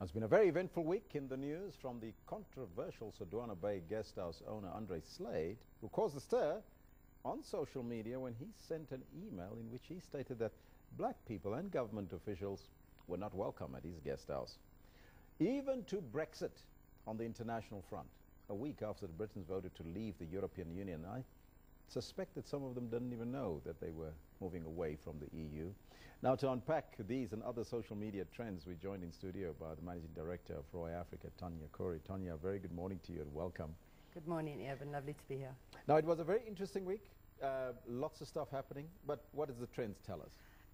It's been a very eventful week in the news, from the controversial Sodwana Bay guesthouse owner Andre Slade, who caused a stir on social media when he sent an email in which he stated that black people and government officials were not welcome at his guesthouse. Even to Brexit on the international front, a week after the Britons voted to leave the European Union. I suspect that some of them didn't even know that they were moving away from the EU. Now, to unpack these and other social media trends, we're joined in studio by the Managing Director of Roy Africa, Tanya Corey. Tanya, very good morning to you and welcome. Good morning, Evan. Lovely to be here. Now, it was a very interesting week. Lots of stuff happening, but what does the trends tell us?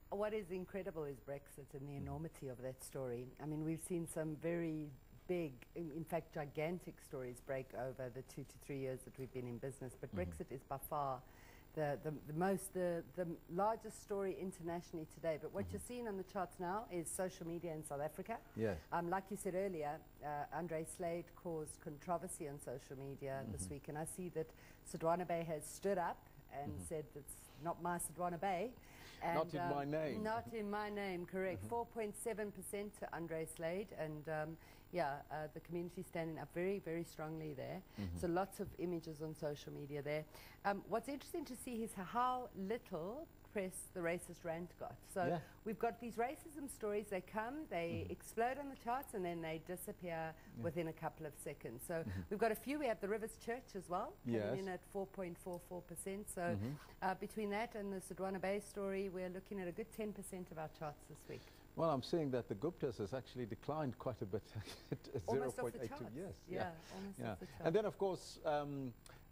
What is incredible is Brexit and the enormity of that story. I mean, we've seen some very big, in fact, gigantic stories break over the 2 to 3 years that we've been in business, but Brexit is by far the largest story internationally today. But what you're seeing on the charts now is social media in South Africa. Yes. Like you said earlier, Andre Slade caused controversy on social media this week, and I see that Sodwana Bay has stood up and said it's not my Sodwana Bay. And, not in my name. Not in my name, correct. 4.7% to Andre Slade, and the community standing up very, very strongly there. So lots of images on social media there. What's interesting to see is how little press the racist rant got. So we've got these racism stories, they come, they explode on the charts, and then they disappear within a couple of seconds. So we've got a few. We have the Rivers Church as well, coming in at 4.44%. So between that and the Sodwana Bay story, we're looking at a good 10% of our charts this week. Well, I'm seeing that the Guptas has actually declined quite a bit. Almost off the charts. Yes. Almost off the charts. And then, of course,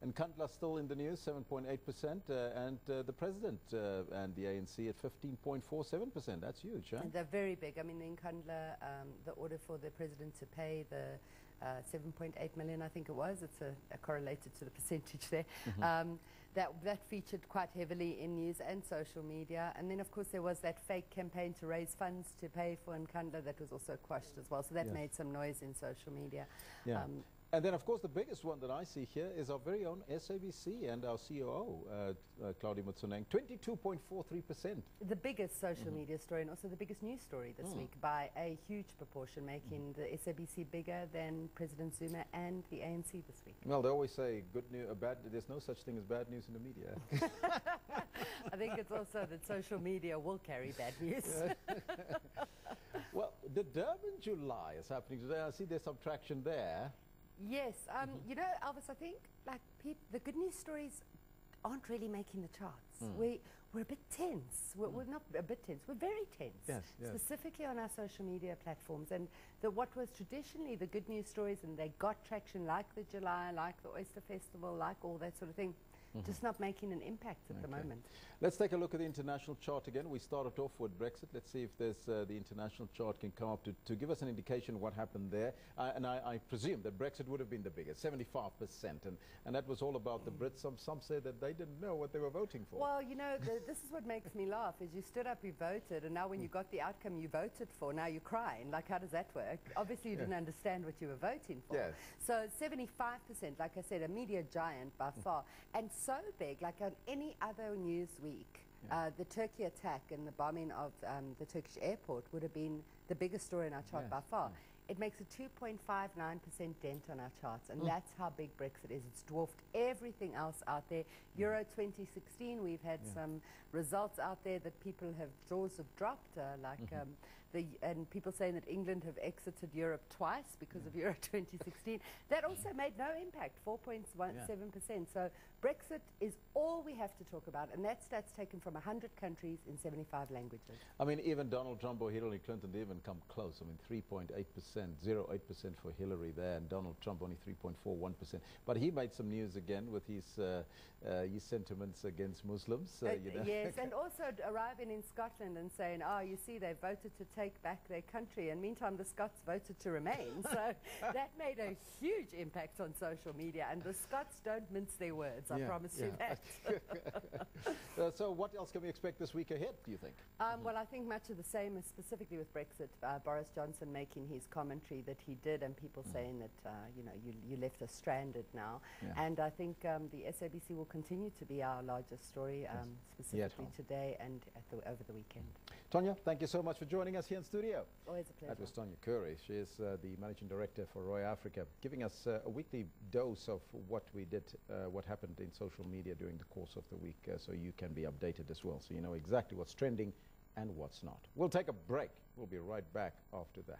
Nkandla still in the news, 7.8%, and the president and the ANC at 15.47%. That's huge, huh? And they're very big. I mean, the Nkandla, the order for the president to pay the 7.8 million, I think it was. It's correlated to the percentage there. That featured quite heavily in news and social media. And then, of course, there was that fake campaign to raise funds to pay for Nkandla that was also quashed as well. So that made some noise in social media. And then, of course, the biggest one that I see here is our very own SABC and our COO, Claudia Mutsuneng, 22.43%. The biggest social media story, and also the biggest news story this week, by a huge proportion, making the SABC bigger than President Zuma and the ANC this week. Well, they always say good news, there's no such thing as bad news in the media. I think it's also that social media will carry bad news. Well, the Durban July is happening today. I see there's some traction there. Yes, you know, Elvis, I think like the good news stories aren't really making the charts. We're a bit tense. We're not a bit tense. We're very tense, specifically on our social media platforms. And what was traditionally the good news stories, and they got traction, like the July, like the Oyster Festival, like all that sort of thing, just not making an impact at the moment. Let's take a look at the international chart again. We started off with Brexit. Let's see if there's the international chart can come up to give us an indication of what happened there. And I presume that Brexit would have been the biggest, 75%. And that was all about the Brits. Some say that they didn't know what they were voting for. Well, you know, this is what makes me laugh, is you stood up, you voted, and now when you got the outcome you voted for, now you're crying. Like, how does that work? Obviously, you didn't understand what you were voting for. So 75%, like I said, a media giant by far. And so big, like on any other news week, the Turkey attack and the bombing of the Turkish airport would have been the biggest story in our chart by far. It makes a 2.59% dent on our charts, and that's how big Brexit is. It's dwarfed everything else out there. Euro 2016, we've had some results out there that people have, jaws have dropped, and people saying that England have exited Europe twice because of Euro 2016. That also made no impact, 4.17%. So Brexit is all we have to talk about, and that stat's taken from 100 countries in 75 languages. I mean, even Donald Trump or Hillary Clinton didn't even come close. I mean, 3.8%, 0.8% for Hillary there, and Donald Trump only 3.41%. But he made some news again with his sentiments against Muslims. You know. Yes, and also arriving in Scotland and saying, oh, you see, they voted to take back their country, and meantime the Scots voted to remain. So that made a huge impact on social media, and the Scots don't mince their words, I promise you that. So what else can we expect this week ahead, do you think? Well, I think much of the same, specifically with Brexit. Boris Johnson making his commentary that he did, and people saying that, you know, you left us stranded now. And I think the SABC will continue to be our largest story, specifically today and over the weekend. Tonya, thank you so much for joining us here in studio. Always a pleasure. That was Tonya Curry. She is the Managing Director for Roy Africa, giving us a weekly dose of what we did, what happened in social media during the course of the week, so you can be updated as well, so you know exactly what's trending and what's not. We'll take a break. We'll be right back after that.